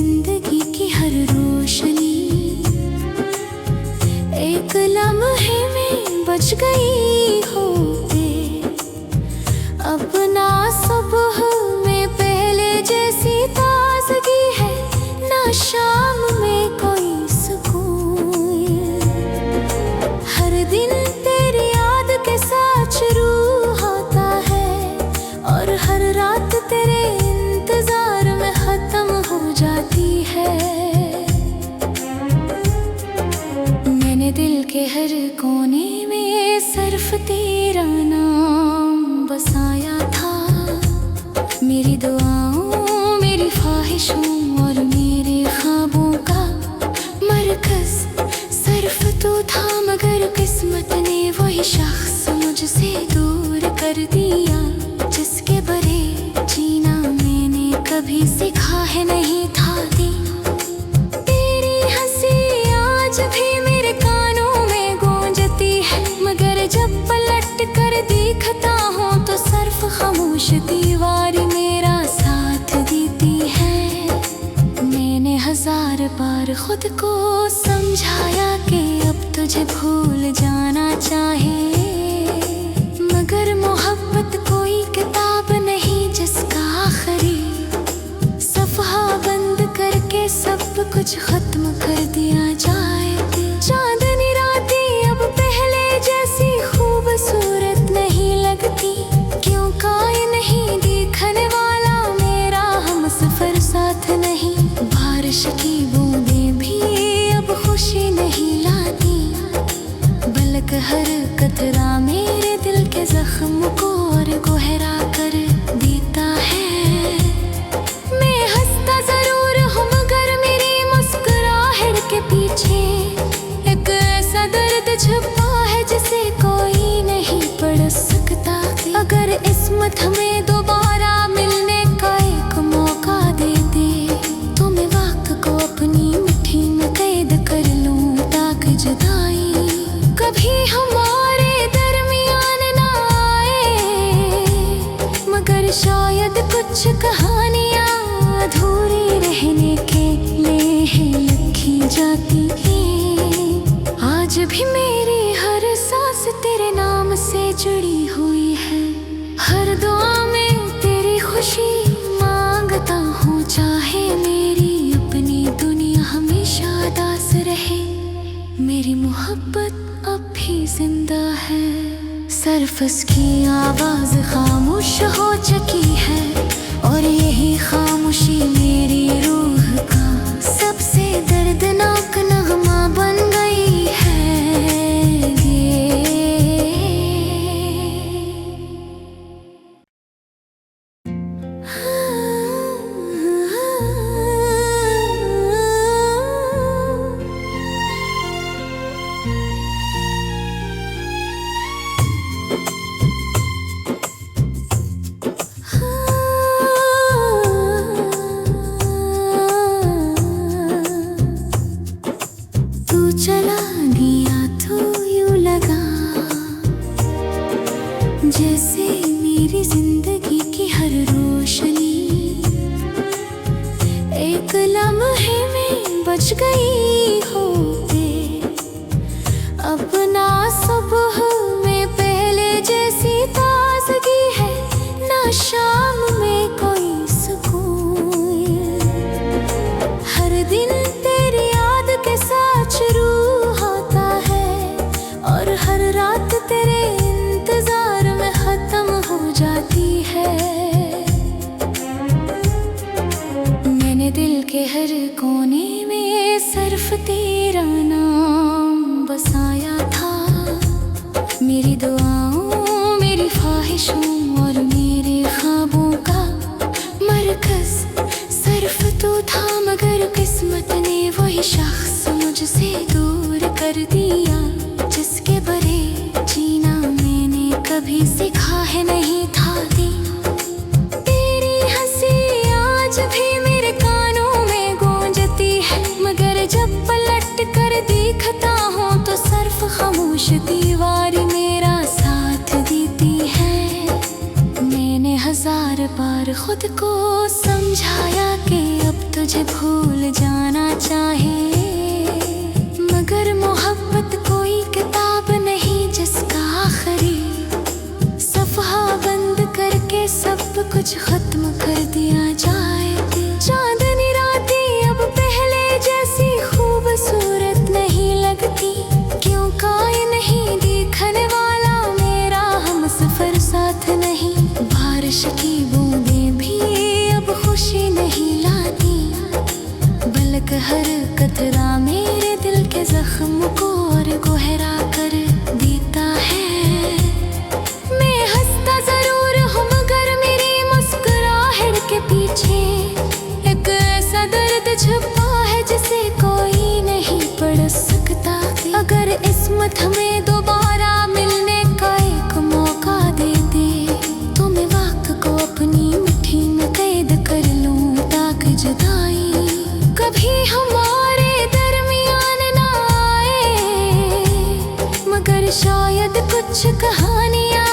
जिंदगी की हर रोशनी एक लम्हे में बच गई होते। अपना सुबह में पहले जैसी ताजगी है, ना शाम में कोई सुकून। हर दिन तेरी याद के साथ शुरू होता है और हर रात तेरे इंतजार में खत्म हो जाती है। मैंने दिल के हर कोने में सिर्फ तेरा नाम बसाया था। मेरी दुआओं, मेरी ख्वाहिशों और मेरे ख्वाबों का मरकज सिर्फ तू था, मगर किस्मत ने वही शख्स मुझसे दूर कर दिया, जिसके बरे जीना मैंने कभी सीखा है नहीं था। दी तेरी हंसी आज भी मेरे कानों में गूंजती है, मगर जब पलट कर देखता हूँ तो सिर्फ खामोश दीवार मेरा साथ देती है। मैंने हजार बार खुद को समझाया कि अब तुझे भूल जाना चाहे, मगर मोहब्बत कोई किताब नहीं जिसका आखिरी सफ़हा बंद करके सब कुछ खत्म कर दिया जाए। चांदनी रातें अब पहले जैसी खूबसूरत नहीं लगती, क्यों कोई नहीं देखने वाला मेरा हम सफर साथ नहीं। बारिश की बूंदें भी अब खुशी नहीं लाती, बल्कि हर कतरा मेरे दिल के जख्म को और गहरा कर देता है। मैं हंसता जरूर हूँ, मगर मेरी मुस्कुराहट के पीछे एक ऐसा दर्द छुपा है जिसे कोई नहीं पढ़ सकता। अगर किस्मत हमें दोबारा मिलने का एक मौका दे दे, तो मैं वक्त को अपनी मुट्ठी में कैद कर लूं, ताकि जुदाई कभी हमारे दरमियान ना आए। मगर शायद कुछ कहानियाँ अधूरी रहने के लिए लिखी जाती हैं। आज भी मेरी हर सांस तेरे नाम से जुड़ी हुई है, हर दुआ में तेरी खुशी मांगता हूँ, चाहे मेरी अपनी दुनिया हमेशा उदास रहे। मेरी मोहब्बत अब भी जिंदा है, सिर्फ उसकी आवाज खामोश हो चुकी है, और यही खामोशी मेरी रूह का सबसे दर्दनाक नगमा बन गई है। तू चला गया तो यूं लगा जैसे मेरी जिंदगी की हर रोशनी एक लम्हे में बच गई होते। अपना सुबह में पहले जैसी ताजगी है, ना शाम में कोई सुकून। हर दिन तेरी याद के साथ शुरू होता है और हर रात तेरे इंतजार में खत्म हो जाती है। मैंने दिल के हर कोने में सिर्फ तेरा नाम बसाया था। मेरी दुआओं, मेरी ख्वाहिशों और मेरे ख्वाबों का मरकज सिर्फ तू था, मगर किस्मत ने वही शख्स मुझसे दूर कर दिया, जिसके बरे जीना मैंने कभी सीखा है नहीं था। दी तेरी हंसी आज भी मेरे कानों में गूंजती है, मगर जब पलट कर देखता हूँ तो सिर्फ खामोश दीवार मेरा साथ देती है। मैंने हजार बार खुद को समझाया कि अब तुझे भूल जाना चाहे, मगर मोहब्बत कोई किताब नहीं जिसका आखिरी सफ़हा बंद करके सब कुछ खत्म कर दिया जाए। चांदनी रातें अब पहले जैसी खूबसूरत नहीं लगती, क्यों कोई नहीं देखने वाला मेरा हम सफर साथ नहीं। बारिश की बूंदें भी अब खुशी नहीं लाती, बल्कि हर कतरा मेरे दिल के जख्म को और गहरा कर देता है। मैं हंसता जरूर हूँ मगर मेरी मुस्कुराहट के पीछे एक ऐसा दर्द छुपा है जिसे कोई नहीं पढ़ सकता। अगर किस्मत हमें दोबारा मिलने का एक मौका दे दे, तो मैं वक्त को अपनी मुट्ठी में कैद कर लूं ताकि जुदाई कभी हमारे दरमियान ना आए। मगर शायद कुछ कहानियाँ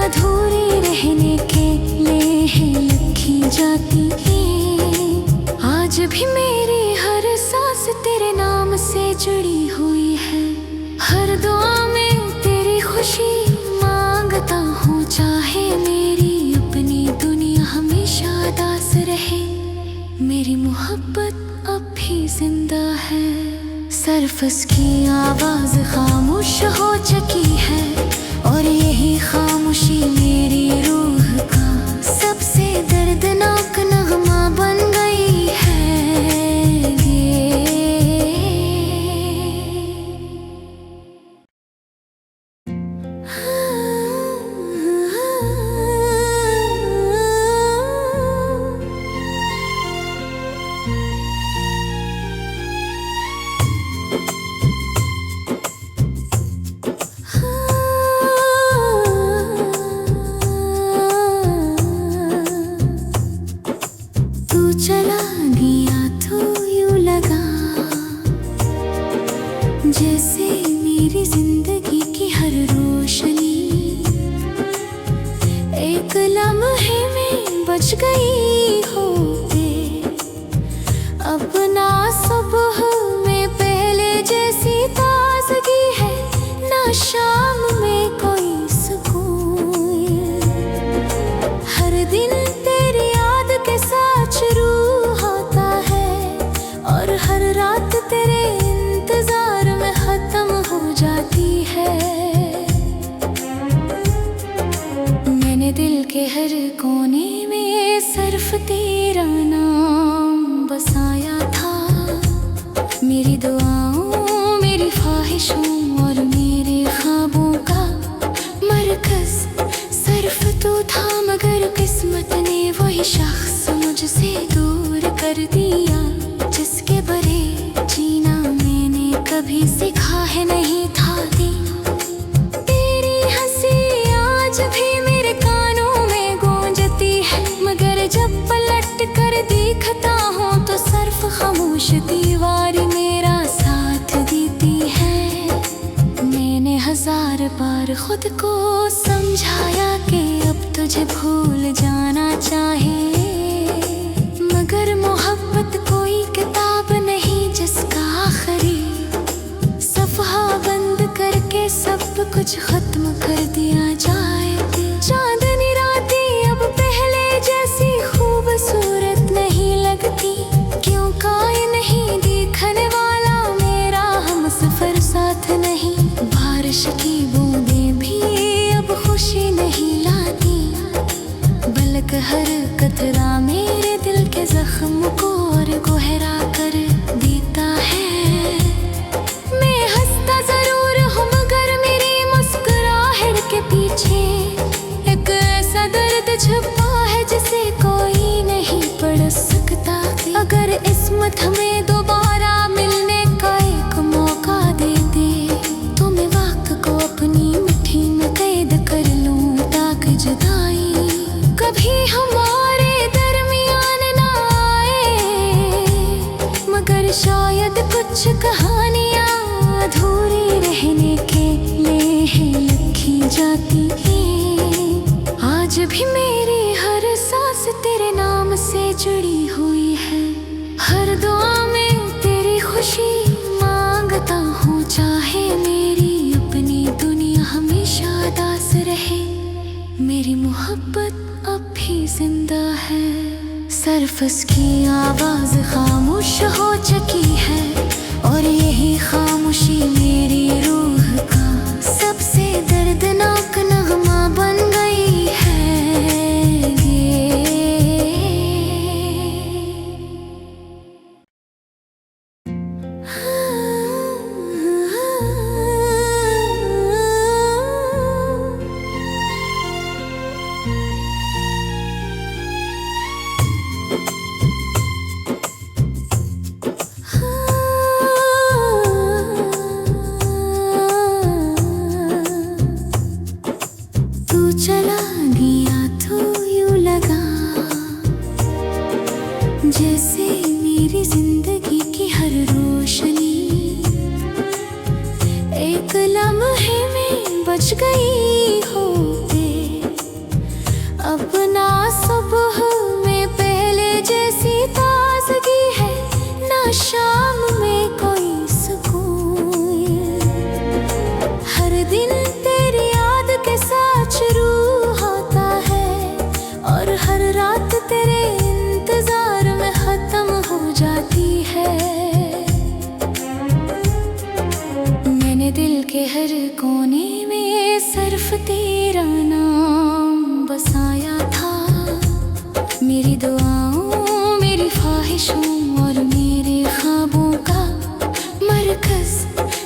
अधूरी रहने के लिए लिखी जाती हैं। आज भी मेरी हर सांस तेरे नाम से जुड़ी हुई है, हर दुआ में तेरी खुशी मांगता हूँ, चाहे मेरी अपनी दुनिया हमेशा उदास रहे। मेरी मोहब्बत अब भी जिंदा है, सिर्फ उसकी आवाज खामोश हो चुकी है, और यही खामोशी मेरी रूह का सबसे दर्दनाक नगमा बन गई है। तू चला गया तो यूं लगा जैसे मेरी जिंदगी की हर रोशनी एक लम्हे में बच गई होते। अब ना सुबह में पहले जैसी ताजगी है, ना शाम में कोई सुकून। हर दिन तेरी याद के साथ शुरू होता है, और हर रात तेरे इंतजार में खत्म हो जाती है। मैंने दिल के हर कोने में सिर्फ तेरा नाम बसाया था। मेरी दुआओं, मेरी ख्वाहिशों और मेरे ख्वाबों का मरकज सिर्फ तू था, मगर किस्मत ने वही शख्स मुझसे दूर कर दिया, जिसके बरे जीना मैंने कभी सीखा है नहीं था। तेरी हंसी आज भी मेरे कानों में गूंजती है, मगर जब पलट कर देखता हूँ तो सिर्फ खामोश दीवार मेरा साथ देती है। मैंने हजार बार खुद को समझाया कि अब तुझे भूल जाना चाहे, मगर मोहब्बत कोई किताब नहीं जिसका आखिरी सफ़हा बंद करके सब कुछ खत्म कर दिया जाए। चांदनी रातें अब पहले जैसी खूबसूरत नहीं लगती, क्यों कोई नहीं देखने वाला मेरा हम सफर साथ नहीं। बारिश की बूंदें भी अब खुशी नहीं लाती, बल्कि हर कतरा मेरे दिल के जख्म को और गहरा कर देता है। मैं हंसता जरूर हूँ मगर मेरी मुस्कुराहट के पीछे एक ऐसा दर्द छुपा है जिसे कोई नहीं पढ़ सकता। अगर किस्मत हमें दोबारा मिलने का एक मौका दे दे, तो मैं वक्त को अपनी मुट्ठी में कैद कर लूं ताकि जुदाई कभी हमारे दरमियान ना आए। मगर शायद कुछ कहानियाँ अधूरी रहने के लिए लिखी जाती हैं। आज भी मेरी हर सांस तेरे नाम से जुड़ी हुई है, हर हर दुआ में तेरी खुशी मांगता हूँ, चाहे मेरी अपनी दुनिया हमेशा दास रहे, मेरी मोहब्बत अब भी जिंदा है। सरफस की आवाज खामोश हो चुकी है और यही खामोशी मेरी रूह का सबसे दर्दनाक नगमा बन गई है। तू चला गया तो यूं लगा जैसे मेरी जिंदगी की हर रोशनी एक लम्हे में बच गई होते। अब ना सुबह में पहले जैसी ताजगी है, ना शाम में कोई सुकून। हर दिन तेरी याद के साथ शुरू होता है और हर रात तेरे इंतजार में खत्म हो जाती है। मैंने दिल के हर कोने में सिर्फ तेरा नाम बसाया था। मेरी दुआओं, मेरी ख्वाहिशों और मेरे ख्वाबों का मरकज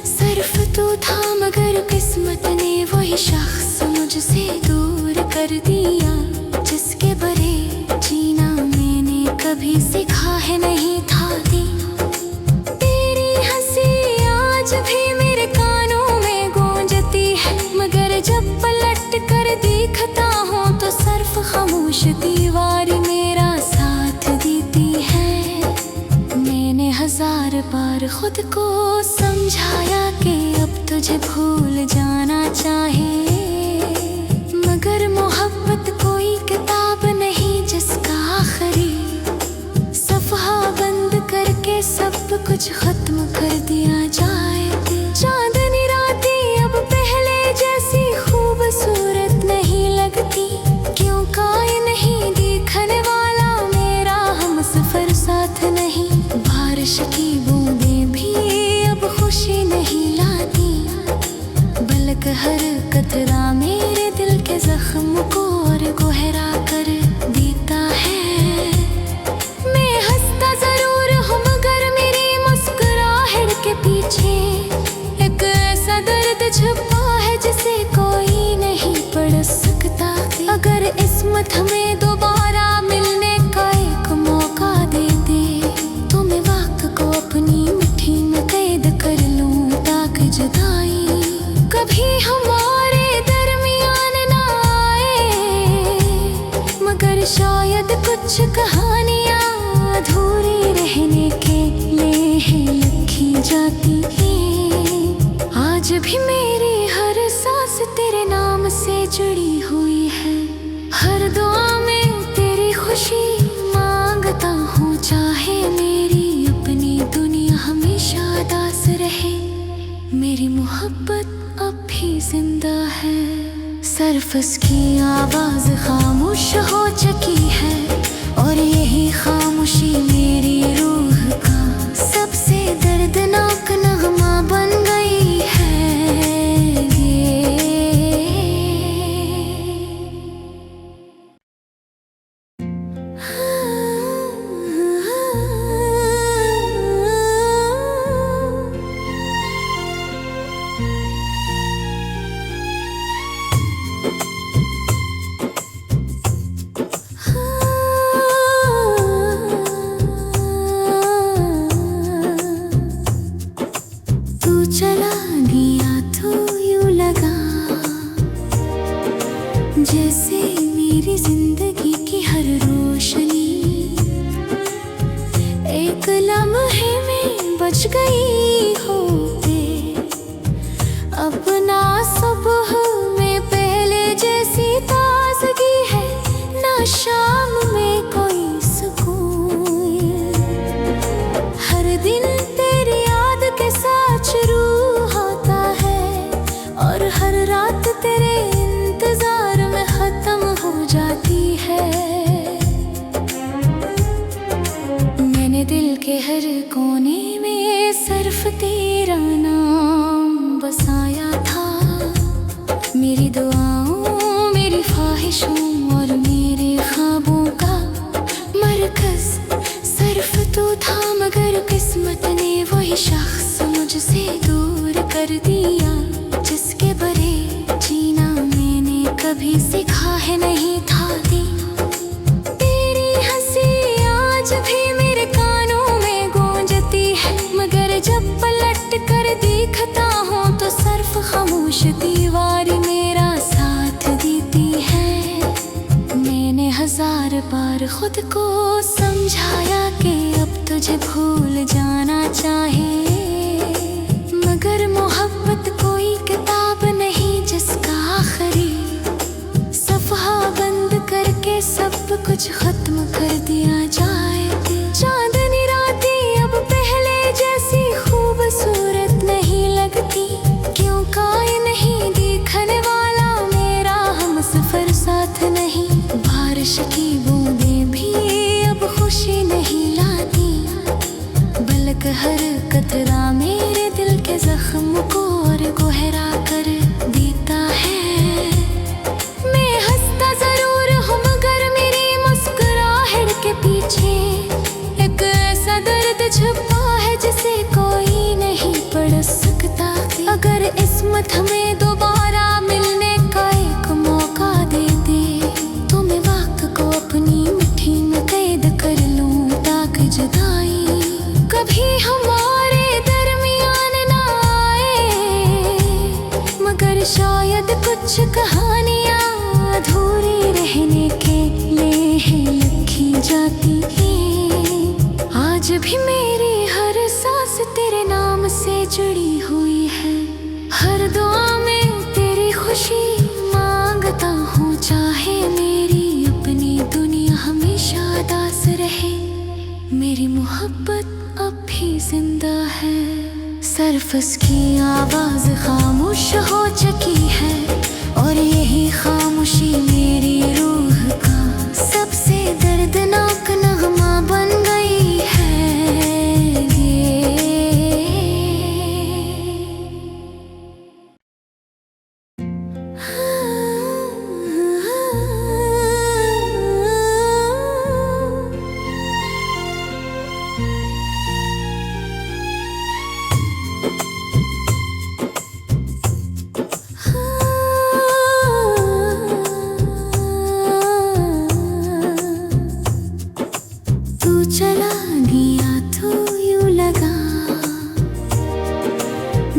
सिर्फ तू था, मगर किस्मत ने वही शख्स मुझसे दूर कर दिया, जिसके बरे जीना मैंने कभी सीखा है नहीं था। दी तेरी हंसी आज भी मेरे कानों में गूंजती है, मगर जब पलट कर देखता हूँ तो सिर्फ खामोश दीवार मेरा साथ देती है। मैंने हजार बार खुद को समझाया कि अब तुझे भूल जाना चाहे, मगर मोहब्बत कोई किताब नहीं जिसका आखिरी सफ़हा बंद करके सब कुछ खत्म कर दिया जाए। चांदनी रातें अब पहले जैसी खूबसूरत नहीं लगती, क्यों कोई नहीं देखने वाला मेरा हम सफर साथ नहीं। बारिश की बूंदें भी अब खुशी नहीं लाती, बल्कि हर कतरा मेरे दिल के जख्म को और गहरा कर देता है। मैं हंसता जरूर हूँ, मगर मेरी मुस्कुराहट के पीछे एक ऐसा दर्द छुपा है जिसे कोई नहीं पढ़ सकता। अगर किस्मत हमें दोबारा मिलने का एक मौका दे दे, तो मैं वक्त को अपनी मिट्टी में कैद कर लूं, ताकि जुदाई कभी हमारे दरमियान ना आए। मगर शायद कुछ कहानियाँ अधूरी रहने के लिए लिखी जाती हैं। आज भी मेरी हर सांस तेरे नाम से जुड़ी हुई है। हर दुआ में तेरी खुशी मांगता हूँ, चाहे मेरी अपनी दुनिया हमेशा दास रहे, मेरी मोहब्बत अब भी जिंदा है। सरफस की आवाज खामोश हो चुकी है और यही खामोशी मेरी रूह का सबसे दर्दनाक नगमा बन गई है। चला गया तो यूं लगा जैसे मेरी जिंदगी की हर रोशनी एक लम्हे में बच गई होते। अब ना सुबह में पहले जैसी ताजगी है, ना शाम में कोई सुकून। दिन तेरी याद के साथ शुरू होता है और हर रात तेरे इंतजार में खत्म हो जाती है। मैंने दिल के हर कोने में सिर्फ तेरा नाम बसाया था। मेरी दुआओं, मेरी ख्वाहिशों और मेरे ख्वाबों का मरकज सिर्फ तू था, मगर किस्मत ने वही शख्स मुझसे दूर कर दिया जिसके बरे जीना मैंने कभी सीखा है नहीं था। दी तेरी हंसी आज भी मेरे कानों में गूंजती है, मगर जब पलट कर देखता हूँ तो सिर्फ खामोश दीवार मेरा साथ देती है। मैंने 1000 बार खुद को समझाया कि अब तुझे भूल जाना चाहे, मगर मोहब्बत कोई किताब नहीं जिसका आखिरी सफ़हा बंद करके सब कुछ खत्म कर दिया जाए। चांदनी रातें अब पहले जैसी खूबसूरत नहीं लगती, क्यों कोई नहीं देखने वाला मेरा हम सफर साथ नहीं। बारिश की बूंदें भी अब खुशी नहीं लाती, बल्कि हर कतरा मेरे दिल के जख्म को और गहरा कर देता है। मैं हंसता जरूर हूँ मगर मेरी मुस्कुराहट के पीछे एक ऐसा दर्द छुपा है जिसे कोई नहीं पढ़ सकता। अगर किस्मत हमें दोबारा मिलने का एक मौका दे दे तो मैं वक्त को अपनी मिट्टी में कैद कर लूं, ताकि जुदाई कभी हमारे दरमियान ना आए। मगर शायद कुछ कहानियाँ अधूरी रहने के लिए लिखी जाती हैं। आज भी मेरी हर सांस तेरे नाम से जुड़ी हुई है, हर दुआ में तेरी खुशी मांगता हूँ, चाहे मेरी अपनी दुनिया हमेशा उदास रहे। मेरी मोहब्बत अब भी जिंदा है, सिर्फ उसकी आवाज खामोश हो चुकी है और यही खामोशी मेरी रूह का सबसे दर्दनाक नगमा बन गई है। तू चला गया तो यूं लगा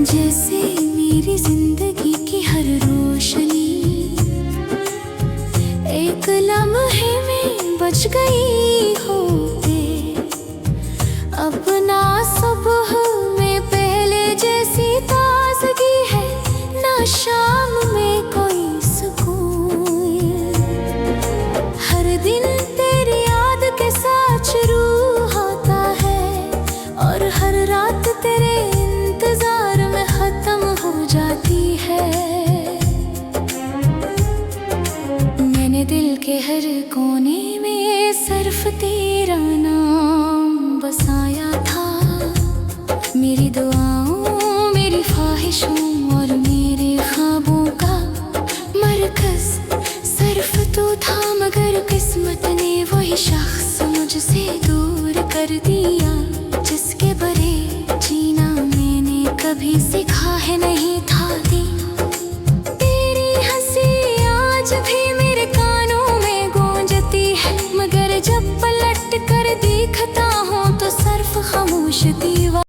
जैसे मेरी जिंदगी की हर रोशनी एक लम्हे में बच गई होते। अब ना सुबह में पहले जैसी ताजगी है, ना शाम में कोई सुकून। हर दिन तेरी याद के साथ शुरू होता है और हर रात तेरे इंतजार में खत्म हो जाती है। मैंने दिल के हर कोने में सिर्फ तेरा नाम बसाया था। मेरी दुआओं, मेरी ख्वाहिशों और मेरे ख्वाबों का मरकज सिर्फ तू था, मगर किस्मत ने वही शख्स मुझसे दूर कर दिया जिसके बरे जीना मैंने कभी सीखा है नहीं था। दी तेरी हंसी आज भी मेरे कानों में गूंजती है, मगर जब पलट कर देखता